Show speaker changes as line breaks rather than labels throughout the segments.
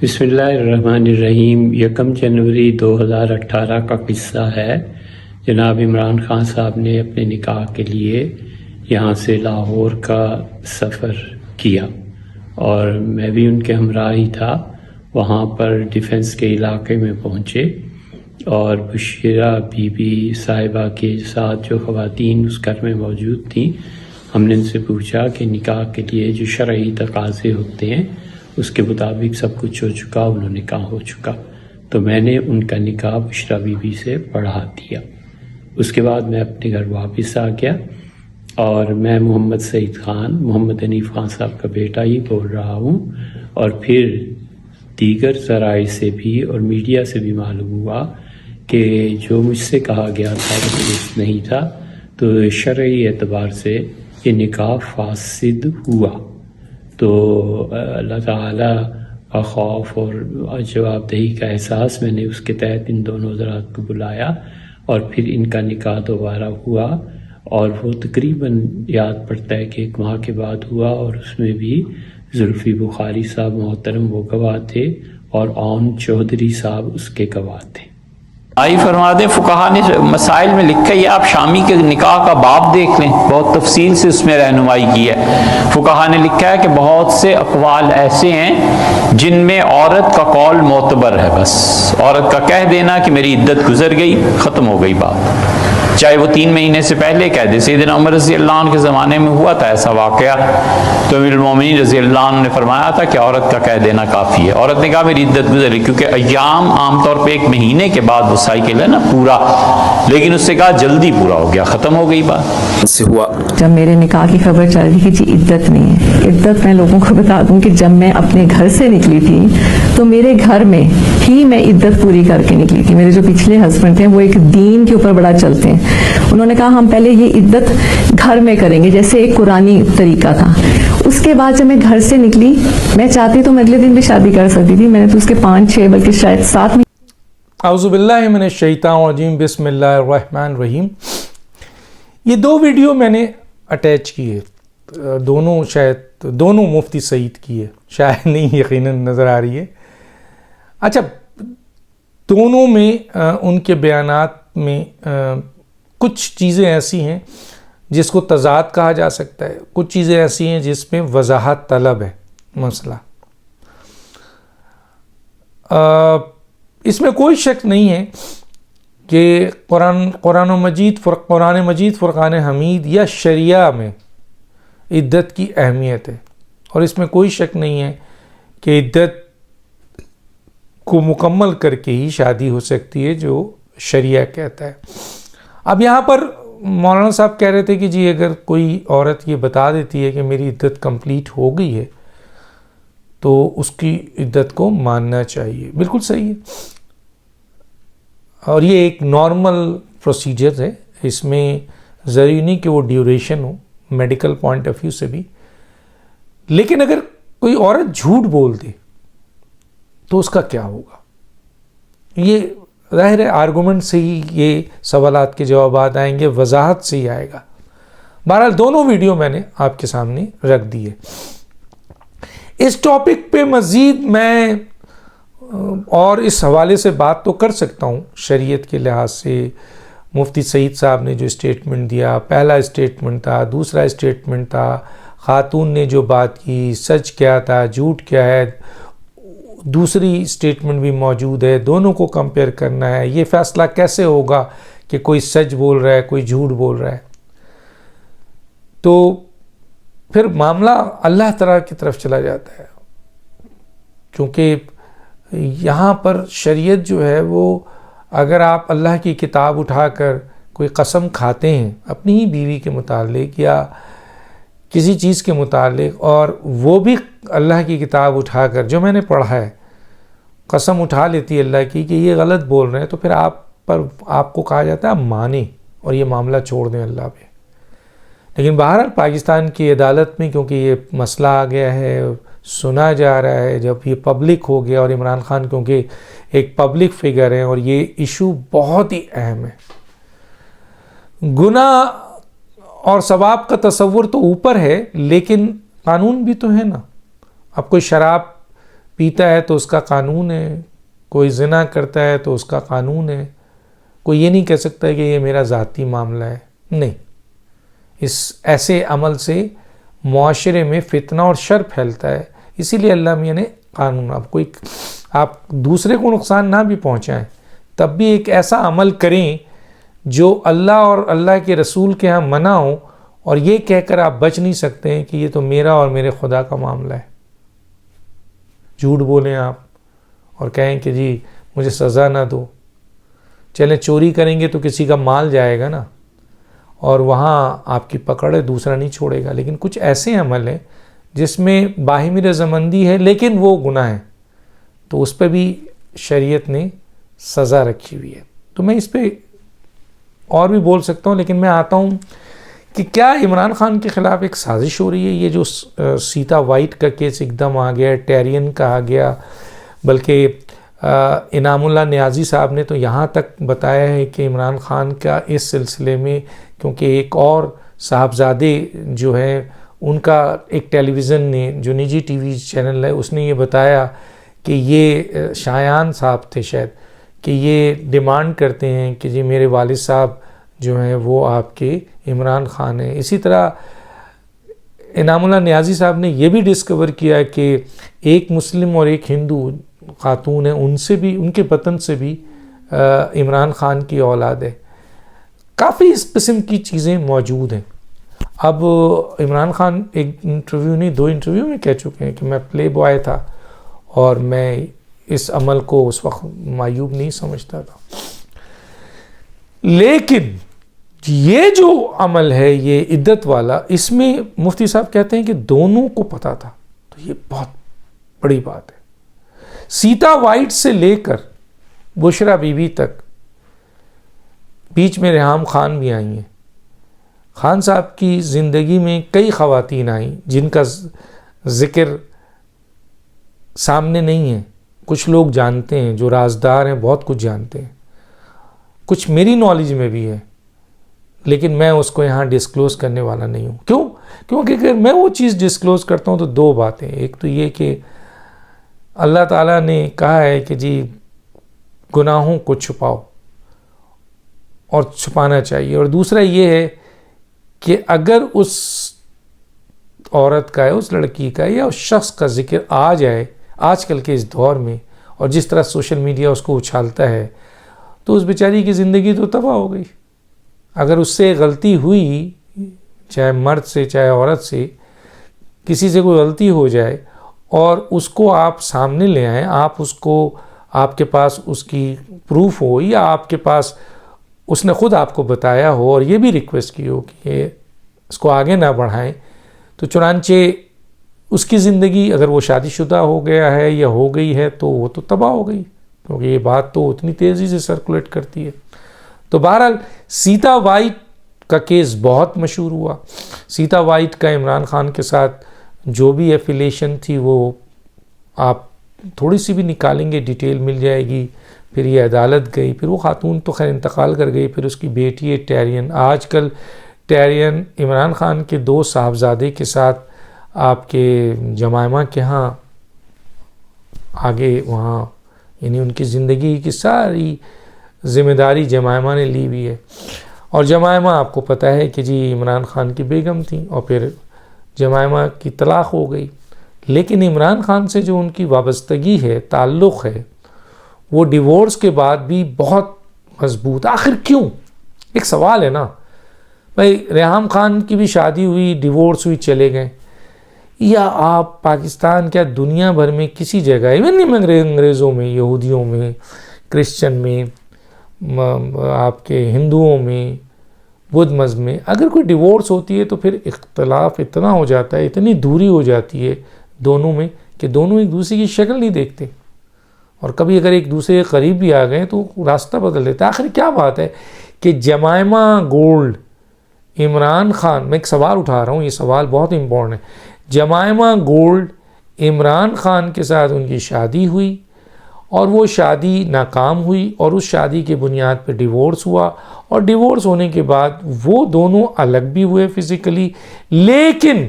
بسم اللہ الرحمن الرحیم۔ 1 جنوری 2018 کا قصہ ہے۔ جناب عمران خان صاحب نے اپنے نکاح کے لیے یہاں سے لاہور کا سفر کیا اور میں بھی ان کے ہمراہ ہی تھا۔ وہاں پر ڈیفنس کے علاقے میں پہنچے اور بشیرہ بی بی صاحبہ کے ساتھ جو خواتین اس گھر میں موجود تھیں، ہم نے ان سے پوچھا کہ نکاح کے لیے جو شرعی تقاضے ہوتے ہیں اس کے مطابق سب کچھ ہو چکا؟ انہوں نے کہا ہو چکا۔ تو میں نے ان کا نکاح بشرا بی بی سے پڑھا دیا۔ اس کے بعد میں اپنے گھر واپس آ گیا اور میں محمد سعید خان، محمد حنیف خان صاحب کا بیٹا ہی بول رہا ہوں، اور پھر دیگر ذرائع سے بھی اور میڈیا سے بھی معلوم ہوا کہ جو مجھ سے کہا گیا تھا وہ درست نہیں تھا، تو شرعی اعتبار سے یہ نکاح فاسد ہوا۔ تو اللہ تعالیٰ کا خوف اور جواب دہی کا احساس میں نے اس کے تحت ان دونوں حضرات کو بلایا اور پھر ان کا نکاح دوبارہ ہوا، اور وہ تقریباً یاد پڑتا ہے کہ 1 ماہ کے بعد ہوا، اور اس میں بھی زلفی بخاری صاحب محترم وہ گواہ تھے اور اون چودھری صاحب اس کے گواہ تھے۔
آئی فرما دیں، فقہا نے مسائل میں لکھا ہے، آپ شامی کے نکاح کا باب دیکھ لیں، بہت تفصیل سے اس میں رہنمائی کی ہے۔ فقہا نے لکھا ہے کہ بہت سے اقوال ایسے ہیں جن میں عورت کا قول معتبر ہے، بس عورت کا کہہ دینا کہ میری عدت گزر گئی، ختم ہو گئی بات، چاہے وہ 3 مہینے سے پہلے کہہ دے۔ سیدنا عمر رضی اللہ عنہ کے زمانے میں ہوا تھا ایسا واقعہ، تو امیر المومنین رضی اللہ عنہ نے فرمایا تھا کہ عورت کا کہہ دینا کافی ہے۔ عورت نے کہا میری عدت گزر گئی، کیونکہ ایام عام طور پہ 1 مہینے کے بعد وہ سائیکل ہے نا پورا، لیکن اس سے کہا جلدی پورا ہو گیا، ختم ہو گئی بات سے ہوا۔
جب میرے نکاح کی خبر چل رہی کہ جی عدت نہیں ہے، عدت میں لوگوں کو بتا دوں کہ جب میں اپنے گھر سے نکلی تھی تو میرے گھر میں ہی میں عدت پوری کر کے نکلی تھی۔ میرے جو پچھلے ہسبینڈ تھے وہ ایک دین کے اوپر بڑا چلتے ہیں، انہوں نے کہا ہم پہلے یہ عدت گھر میں کریں گے، جیسے ایک قرآنی طریقہ تھا۔ اس کے بعد جب میں گھر سے نکلی، میں چاہتی تو میں اگلے دن بھی شادی کر سکتی تھی، میں نے تو اس کے 5-6 بلکہ شاید 7 میں۔
اعوذ باللہ من الشیطان الرجیم، بسم اللہ الرحمن الرحیم۔ یہ 2 ویڈیو میں نے اٹیچ کیے، دونوں مفتی سعید کی ہے، شاید نہیں یقیناً نظر آ رہی ہے۔ اچھا، دونوں میں ان کے بیانات میں کچھ چیزیں ایسی ہیں جس کو تضاد کہا جا سکتا ہے، کچھ چیزیں ایسی ہیں جس میں وضاحت طلب ہے مسئلہ۔ اس میں کوئی شک نہیں ہے کہ قرآن مجید فرقان حمید یا شریعہ میں عدت کی اہمیت ہے، اور اس میں کوئی شک نہیں ہے کہ عدت کو مکمل کر کے ہی شادی ہو سکتی ہے، جو شریعہ کہتا ہے۔ اب یہاں پر مولانا صاحب کہہ رہے تھے کہ جی اگر کوئی عورت یہ بتا دیتی ہے کہ میری عدت کمپلیٹ ہو گئی ہے تو اس کی عدت کو ماننا چاہیے، بالکل صحیح ہے، اور یہ ایک نارمل پروسیجر ہے، اس میں ضروری نہیں کہ وہ ڈیوریشن ہو میڈیکل پوائنٹ آف ویو سے بھی۔ لیکن اگر کوئی عورت جھوٹ بول دے تو اس کا کیا ہوگا؟ یہ ظاہر ہے آرگومنٹ سے ہی یہ سوالات کے جوابات آئیں گے، وضاحت سے ہی آئے گا۔ بہرحال دونوں ویڈیو میں نے آپ کے سامنے رکھ دی ہے۔ اس ٹاپک پہ مزید میں اور اس حوالے سے بات تو کر سکتا ہوں، شریعت کے لحاظ سے مفتی سعید صاحب نے جو اسٹیٹمنٹ دیا، پہلا اسٹیٹمنٹ تھا، دوسرا اسٹیٹمنٹ تھا، خاتون نے جو بات کی، سچ کیا تھا، جھوٹ کیا ہے، دوسری اسٹیٹمنٹ بھی موجود ہے، دونوں کو کمپیئر کرنا ہے، یہ فیصلہ کیسے ہوگا کہ کوئی سچ بول رہا ہے کوئی جھوٹ بول رہا ہے۔ تو پھر معاملہ اللہ تعالیٰ کی طرف چلا جاتا ہے، کیونکہ یہاں پر شریعت جو ہے وہ، اگر آپ اللہ کی کتاب اٹھا کر کوئی قسم کھاتے ہیں اپنی ہی بیوی کے متعلق یا کسی چیز کے متعلق، اور وہ بھی اللہ کی کتاب اٹھا کر، جو میں نے پڑھا ہے، قسم اٹھا لیتی ہے اللہ کی کہ یہ غلط بول رہے ہیں، تو پھر آپ کو کہا جاتا ہے مانیں اور یہ معاملہ چھوڑ دیں اللہ پہ۔ لیکن بہرحال پاکستان کی عدالت میں کیونکہ یہ مسئلہ آ گیا ہے، سنا جا رہا ہے، جب یہ پبلک ہو گیا، اور عمران خان کیونکہ ایک پبلک فگر ہیں اور یہ ایشو بہت ہی اہم ہے۔ گناہ اور ثواب کا تصور تو اوپر ہے، لیکن قانون بھی تو ہے نا۔ اب کوئی شراب پیتا ہے تو اس کا قانون ہے, کوئی زنا کرتا ہے تو اس کا قانون ہے. کوئی یہ نہیں کہہ سکتا کہ یہ میرا ذاتی معاملہ ہے. نہیں, اس ایسے عمل سے معاشرے میں فتنہ اور شر پھیلتا ہے. اسی لیے اللہ میاں نے قانون, آپ دوسرے کو نقصان نہ بھی پہنچائیں تب بھی ایک ایسا عمل کریں جو اللہ اور اللہ کے رسول کے ہاں منع ہو, اور یہ کہہ کر آپ بچ نہیں سکتے ہیں کہ یہ تو میرا اور میرے خدا کا معاملہ ہے. جھوٹ بولیں آپ اور کہیں کہ جی مجھے سزا نہ دو. چلیں چوری کریں گے تو کسی کا مال جائے گا نا, اور وہاں آپ کی پکڑ ہے, دوسرا نہیں چھوڑے گا. لیکن کچھ ایسے عمل ہیں جس میں باہمی رضامندی ہے لیکن وہ گناہ ہے, تو اس پہ بھی شریعت نے سزا رکھی ہوئی ہے. تو میں اس پہ اور بھی بول سکتا ہوں, لیکن میں آتا ہوں کہ کیا عمران خان کے خلاف ایک سازش ہو رہی ہے. یہ جو سیتا وائٹ کا کیس ایک دم آ گیا, ٹیرین کا آ گیا, بلکہ انعام اللہ نیازی صاحب نے تو یہاں تک بتایا ہے کہ عمران خان کا اس سلسلے میں, کیونکہ ایک اور صاحبزادے جو ہیں ان کا ایک ٹیلی ویژن نے, جو نجی ٹی وی چینل ہے, اس نے یہ بتایا کہ یہ شایان صاحب تھے شاید, کہ یہ ڈیمانڈ کرتے ہیں کہ جی میرے والد صاحب جو ہیں وہ آپ کے عمران خان ہیں. اسی طرح انعام اللہ نیازی صاحب نے یہ بھی ڈسکور کیا کہ ایک مسلم اور ایک ہندو خاتون ہیں, ان سے بھی, ان کے وطن سے بھی عمران خان کی اولاد ہے. کافی اس قسم کی چیزیں موجود ہیں. اب عمران خان ایک انٹرویو نہیں 2 انٹرویو میں کہہ چکے ہیں کہ میں پلے بوائے تھا اور میں اس عمل کو اس وقت معیوب نہیں سمجھتا تھا. لیکن یہ جو عمل ہے یہ عدت والا, اس میں مفتی صاحب کہتے ہیں کہ دونوں کو پتا تھا, تو یہ بہت بڑی بات ہے. سیتا وائٹ سے لے کر بشرا بی بی تک, بیچ میں ریحام خان بھی آئی ہیں. خان صاحب کی زندگی میں کئی خواتین آئیں جن کا ذکر سامنے نہیں ہے. کچھ لوگ جانتے ہیں, جو رازدار ہیں بہت کچھ جانتے ہیں, کچھ میری نالج میں بھی ہے, لیکن میں اس کو یہاں ڈسکلوز کرنے والا نہیں ہوں. کیوں؟ کیونکہ اگر میں وہ چیز ڈسکلوز کرتا ہوں تو 2 باتیں. ایک تو یہ کہ اللہ تعالیٰ نے کہا ہے کہ جی گناہوں کو چھپاؤ, اور چھپانا چاہیے. اور دوسرا یہ ہے کہ اگر اس عورت کا ہے, اس لڑکی کا یا اس شخص کا ذکر آ جائے آج کل کے اس دور میں, اور جس طرح سوشل میڈیا اس کو اچھالتا ہے, تو اس بیچاری کی زندگی تو تباہ ہو گئی. اگر اس سے غلطی ہوئی, چاہے مرد سے چاہے عورت سے, کسی سے کوئی غلطی ہو جائے اور اس کو آپ سامنے لے آئیں, آپ اس کو, آپ کے پاس اس کی پروف ہو, یا آپ کے پاس اس نے خود آپ کو بتایا ہو اور یہ بھی ریکویسٹ کی ہو کہ اس کو آگے نہ بڑھائیں, تو چنانچہ اس کی زندگی, اگر وہ شادی شدہ ہو گیا ہے یا ہو گئی ہے, تو وہ تو تباہ ہو گئی, کیونکہ یہ بات تو اتنی تیزی سے سرکولیٹ کرتی ہے. تو بہرحال سیتا وائٹ کا کیس بہت مشہور ہوا. سیتا وائٹ کا عمران خان کے ساتھ جو بھی ایفیلیشن تھی وہ آپ تھوڑی سی بھی نکالیں گے ڈیٹیل مل جائے گی. پھر یہ عدالت گئی, پھر وہ خاتون تو خیر انتقال کر گئی, پھر اس کی بیٹی ہے ٹیرین. آج کل ٹیرین عمران خان کے 2 صاحبزادے کے ساتھ آپ کے جمائمہ کے ہاں آگے وہاں, یعنی ان کی زندگی کی ساری ذمہ داری جمائمہ نے لی ہوئی ہے. اور جمائمہ آپ کو پتہ ہے کہ جی عمران خان کی بیگم تھیں, اور پھر جمائمہ کی طلاق ہو گئی. لیکن عمران خان سے جو ان کی وابستگی ہے, تعلق ہے, وہ ڈیورس کے بعد بھی بہت مضبوط. آخر کیوں؟ ایک سوال ہے نا بھائی. ریحام خان کی بھی شادی ہوئی, ڈیورس ہوئی, چلے گئے. یا آپ پاکستان کیا دنیا بھر میں کسی جگہ, ایون انگریزوں میں, یہودیوں میں, کرسچن میں, آپ کے ہندوؤں میں, بدھ مذہب میں, اگر کوئی ڈیورس ہوتی ہے تو پھر اختلاف اتنا ہو جاتا ہے, اتنی دوری ہو جاتی ہے دونوں میں کہ دونوں ایک دوسرے کی شکل نہیں دیکھتے, اور کبھی اگر ایک دوسرے کے قریب بھی آ گئے تو راستہ بدل دیتا ہے. آخر کیا بات ہے کہ جمائمہ گولڈ عمران خان, میں ایک سوال اٹھا رہا ہوں, یہ سوال بہت امپورٹنٹ ہے. جمائمہ گولڈ عمران خان کے ساتھ ان کی شادی ہوئی, اور وہ شادی ناکام ہوئی, اور اس شادی کے بنیاد پہ ڈیورس ہوا, اور ڈیورس ہونے کے بعد وہ دونوں الگ بھی ہوئے فزیکلی, لیکن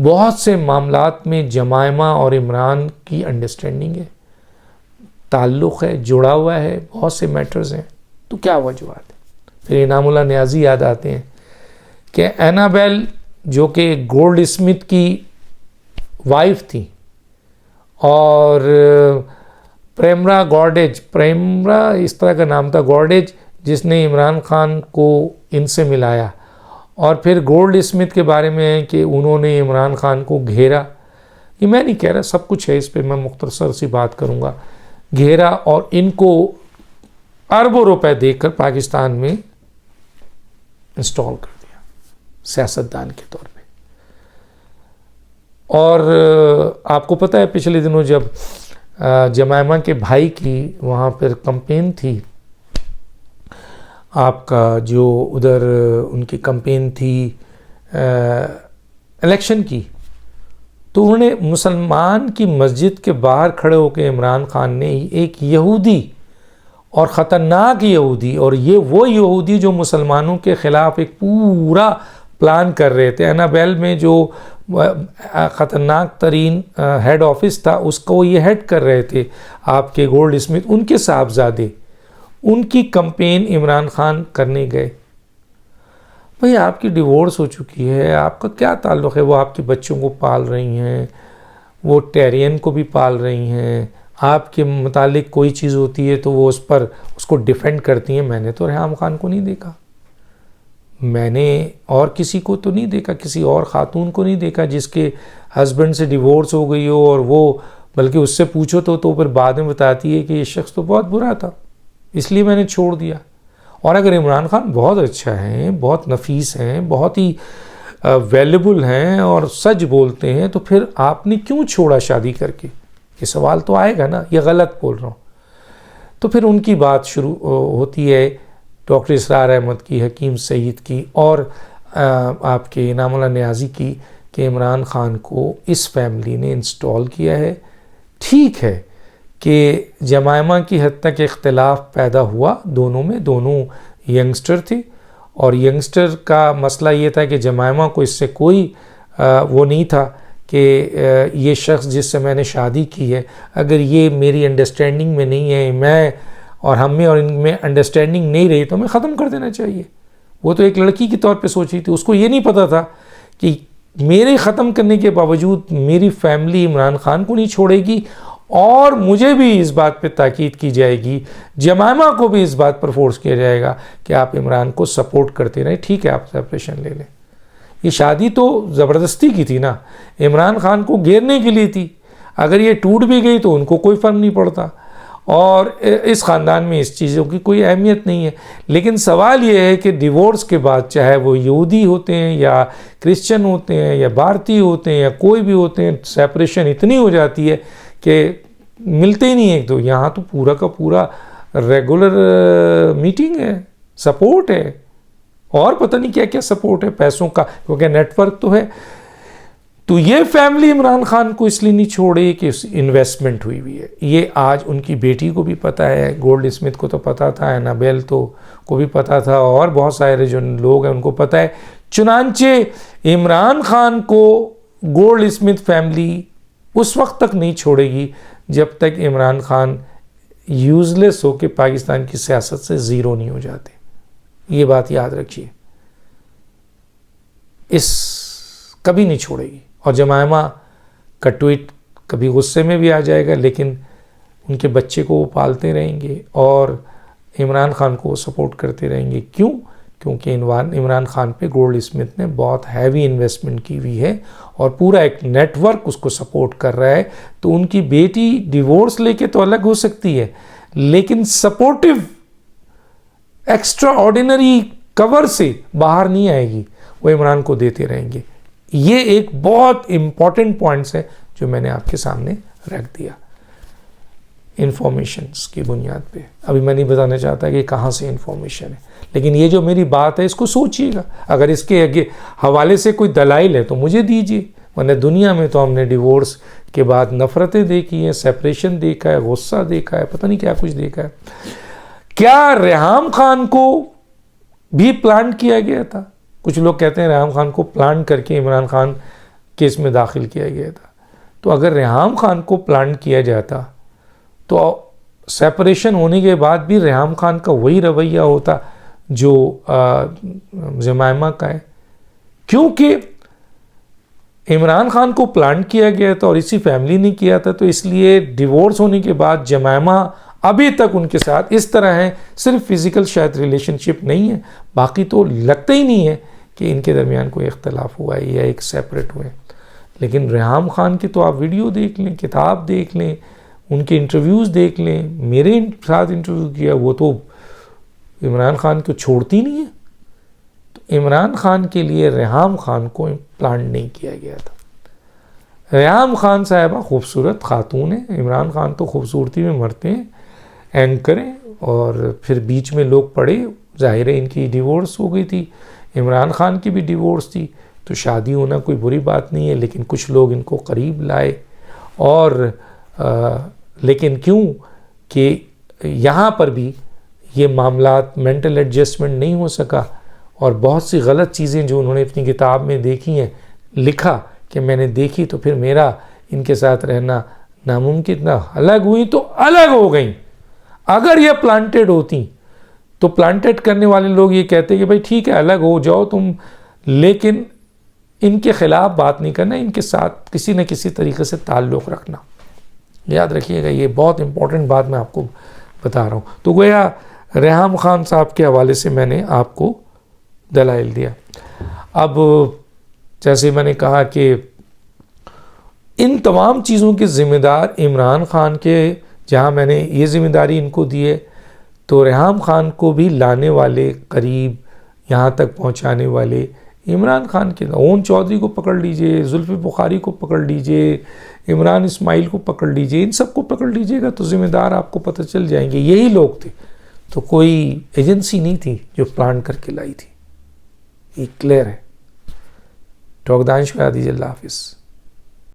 بہت سے معاملات میں جمائمہ اور عمران کی انڈرسٹینڈنگ ہے، تعلق ہے، جڑا ہوا ہے، بہت سے میٹرز ہیں. تو کیا وجوہات ہیں؟ پھر انعام اللہ نیازی یاد آتے ہیں کہ اینابیل جو کہ گولڈ اسمتھ کی وائف تھی، اور پریمرا اس طرح کا نام تھا، گارڈیج، جس نے عمران خان کو ان سے ملایا. اور پھر گولڈ اسمتھ کے بارے میں ہے کہ انہوں نے عمران خان کو گھیرا. یہ میں نہیں کہہ رہا، سب کچھ ہے، اس پہ میں مختصر سی بات کروں گا. گھیرا اور ان کو اربوں روپے دے کر پاکستان میں انسٹال کر دیا سیاستدان کے طور پہ. اور آپ کو پتہ ہے پچھلے دنوں جب جمائمہ کے بھائی کی وہاں پر کمپین تھی، آپ کا جو ادھر ان کی کمپین تھی الیکشن کی، تو انہوں نے مسلمان کی مسجد کے باہر کھڑے ہو کے عمران خان نے ایک یہودی اور خطرناک یہودی، اور یہ وہ یہودی جو مسلمانوں کے خلاف ایک پورا پلان کر رہے تھے، اینابیل میں جو خطرناک ترین ہیڈ آفس تھا اس کو یہ ہیڈ کر رہے تھے آپ کے گولڈ اسمتھ، ان کے صاحبزادے، ان کی کمپین عمران خان کرنے گئے. بھئی آپ کی ڈیورس ہو چکی ہے، آپ کا کیا تعلق ہے؟ وہ آپ کے بچوں کو پال رہی ہیں، وہ ٹیرین کو بھی پال رہی ہیں، آپ کے متعلق کوئی چیز ہوتی ہے تو وہ اس کو ڈیفینڈ کرتی ہیں. میں نے تو ریحام خان کو نہیں دیکھا، میں نے اور کسی کو تو نہیں دیکھا، کسی اور خاتون کو نہیں دیکھا جس کے ہسبینڈ سے ڈیورس ہو گئی ہو، اور وہ بلکہ اس سے پوچھو تو پھر بعد میں بتاتی ہے کہ یہ شخص تو بہت برا تھا، اس لیے میں نے چھوڑ دیا. اور اگر عمران خان بہت اچھا ہیں، بہت نفیس ہیں، بہت ہی ویلیبل ہیں اور سچ بولتے ہیں، تو پھر آپ نے کیوں چھوڑا شادی کر کے؟ یہ سوال تو آئے گا نا، یہ غلط بول رہا ہوں. تو پھر ان کی بات شروع ہوتی ہے ڈاکٹر اسرار احمد کی، حکیم سعید کی، اور آپ کے انعام اللہ نیازی کی، کہ عمران خان کو اس فیملی نے انسٹال کیا ہے. ٹھیک ہے کہ جمائمہ کی حد تک اختلاف پیدا ہوا دونوں میں، دونوں ینگسٹر تھے، اور ینگسٹر کا مسئلہ یہ تھا کہ جمائمہ کو اس سے کوئی وہ نہیں تھا کہ یہ شخص جس سے میں نے شادی کی ہے، اگر یہ میری انڈرسٹینڈنگ میں نہیں ہے، میں اور ہم میں اور ان میں انڈرسٹینڈنگ نہیں رہی، تو ہمیں ختم کر دینا چاہیے. وہ تو ایک لڑکی کے طور پہ سوچی تھی، اس کو یہ نہیں پتا تھا کہ میرے ختم کرنے کے باوجود میری فیملی عمران خان کو نہیں چھوڑے گی، اور مجھے بھی اس بات پہ تاکید کی جائے گی، جمائمہ کو بھی اس بات پر فورس کیا جائے گا کہ آپ عمران کو سپورٹ کرتے رہیں. ٹھیک ہے، آپ سیپریشن لے لیں. یہ شادی تو زبردستی کی تھی نا، عمران خان کو گھیرنے کے لیے تھی. اگر یہ ٹوٹ بھی گئی تو ان کو کوئی فرق نہیں پڑتا، اور اس خاندان میں اس چیزوں کی کوئی اہمیت نہیں ہے. لیکن سوال یہ ہے کہ ڈیورس کے بعد چاہے وہ یہودی ہوتے ہیں یا کرسچن ہوتے ہیں یا بھارتی ہوتے ہیں یا کوئی بھی ہوتے ہیں، سیپریشن اتنی ہو جاتی ہے کہ ملتے ہی نہیں ایک دو. یہاں تو پورا کا پورا ریگولر میٹنگ ہے، سپورٹ ہے، اور پتہ نہیں کیا کیا سپورٹ ہے، پیسوں کا، کیونکہ نیٹ ورک تو ہے. تو یہ فیملی عمران خان کو اس لیے نہیں چھوڑے کہ انویسٹمنٹ ہوئی ہے. یہ آج ان کی بیٹی کو بھی پتہ ہے، گولڈ اسمتھ کو تو پتہ تھا، اینابیل کو بھی پتہ تھا، اور بہت سارے جو لوگ ہیں ان کو پتہ ہے. چنانچہ عمران خان کو گولڈ اسمتھ فیملی اس وقت تک نہیں چھوڑے گی جب تک عمران خان یوز لیس ہو کے پاکستان کی سیاست سے زیرو نہیں ہو جاتے. یہ بات یاد رکھیے، کبھی نہیں چھوڑے گی. اور جمائمہ کا ٹویٹ کبھی غصے میں بھی آ جائے گا، لیکن ان کے بچے کو وہ پالتے رہیں گے اور عمران خان کو وہ سپورٹ کرتے رہیں گے. کیوں؟ کیونکہ عمران خان پہ گولڈ اسمتھ نے بہت ہیوی انویسٹمنٹ کی ہوئی ہے اور پورا ایک نیٹ ورک اس کو سپورٹ کر رہا ہے. تو ان کی بیٹی ڈیورس لے کے تو الگ ہو سکتی ہے، لیکن سپورٹیو ایکسٹرا آرڈینری کور سے باہر نہیں آئے گی، وہ عمران کو دیتے رہیں گے. یہ ایک بہت امپورٹنٹ پوائنٹس ہے جو میں نے آپ کے سامنے رکھ دیا انفارمیشنز کی بنیاد پہ. ابھی میں نہیں بتانا چاہتا کہ کہاں سے انفارمیشن ہے، لیکن یہ جو میری بات ہے اس کو سوچیے گا. اگر اس کے حوالے سے کوئی دلائل ہے تو مجھے دیجیے، ورنہ دنیا میں تو ہم نے ڈیورس کے بعد نفرتیں دیکھی ہیں، سیپریشن دیکھا ہے، غصہ دیکھا ہے، پتہ نہیں کیا کچھ دیکھا ہے. کیا ریحام خان کو بھی پلان کیا گیا تھا؟ کچھ لوگ کہتے ہیں ریحام خان کو پلان کر کے عمران خان کیس میں داخل کیا گیا تھا. تو اگر ریحام خان کو پلانٹ کیا جاتا تو سیپریشن ہونے کے بعد بھی ریحام خان کا وہی رویہ ہوتا جو جمائمہ کا ہے. کیونکہ عمران خان کو پلانٹ کیا گیا تھا اور اسی فیملی نے کیا تھا، تو اس لیے ڈیورس ہونے کے بعد جمائمہ ابھی تک ان کے ساتھ اس طرح ہیں. صرف فزیکل شاید ریلیشن شپ نہیں ہے، باقی تو لگتا ہی نہیں ہے کہ ان کے درمیان کوئی اختلاف ہوا ہے یا ایک سیپریٹ ہوئے. لیکن ریحام خان کی تو آپ ویڈیو دیکھ لیں، کتاب دیکھ لیں، ان کے انٹرویوز دیکھ لیں. میرے ساتھ انٹرویو کیا، وہ تو عمران خان کو چھوڑتی نہیں ہے. تو عمران خان کے لیے ریحام خان کو پلانٹ نہیں کیا گیا تھا. ریحام خان صاحبہ خوبصورت خاتون ہیں، عمران خان تو خوبصورتی میں مرتے ہیں. اینکر ہیں اور پھر بیچ میں لوگ پڑے، ظاہر ہے ان کی ڈیورس ہو گئی تھی، عمران خان کی بھی ڈیورس تھی، تو شادی ہونا کوئی بری بات نہیں ہے. لیکن کچھ لوگ ان کو قریب لائے اور لیکن کیوں کہ یہاں پر بھی یہ معاملات مینٹل ایڈجسٹمنٹ نہیں ہو سکا اور بہت سی غلط چیزیں جو انہوں نے اپنی کتاب میں دیکھی ہیں لکھا کہ میں نے دیکھی تو پھر میرا ان کے ساتھ رہنا ناممکن تھا. الگ ہوئی تو الگ ہو گئیں. اگر یہ پلانٹڈ ہوتی تو پلانٹڈ کرنے والے لوگ یہ کہتے کہ بھائی ٹھیک ہے الگ ہو جاؤ تم، لیکن ان کے خلاف بات نہیں کرنا، ان کے ساتھ کسی نہ کسی طریقے سے تعلق رکھنا. یاد رکھیے گا، یہ بہت امپورٹنٹ بات میں آپ کو بتا رہا ہوں. تو گویا ریحام خان صاحب کے حوالے سے میں نے آپ کو دلائل دیا. اب جیسے میں نے کہا کہ ان تمام چیزوں کے ذمہ دار عمران خان کے، جہاں میں نے یہ ذمہ داری ان کو دی ہے تو ریحام خان کو بھی لانے والے، قریب یہاں تک پہنچانے والے عمران خان کے. اون چودھری کو پکڑ لیجئے، زلفی بخاری کو پکڑ لیجئے، عمران اسماعیل کو پکڑ لیجئے، ان سب کو پکڑ لیجئے گا تو ذمہ دار آپ کو پتہ چل جائیں گے. یہی لوگ تھے، تو کوئی ایجنسی نہیں تھی جو پلان کر کے لائی تھی. یہ کلیئر ہے. ڈاکٹر دانش کو یاد دیجیے. اللہ حافظ.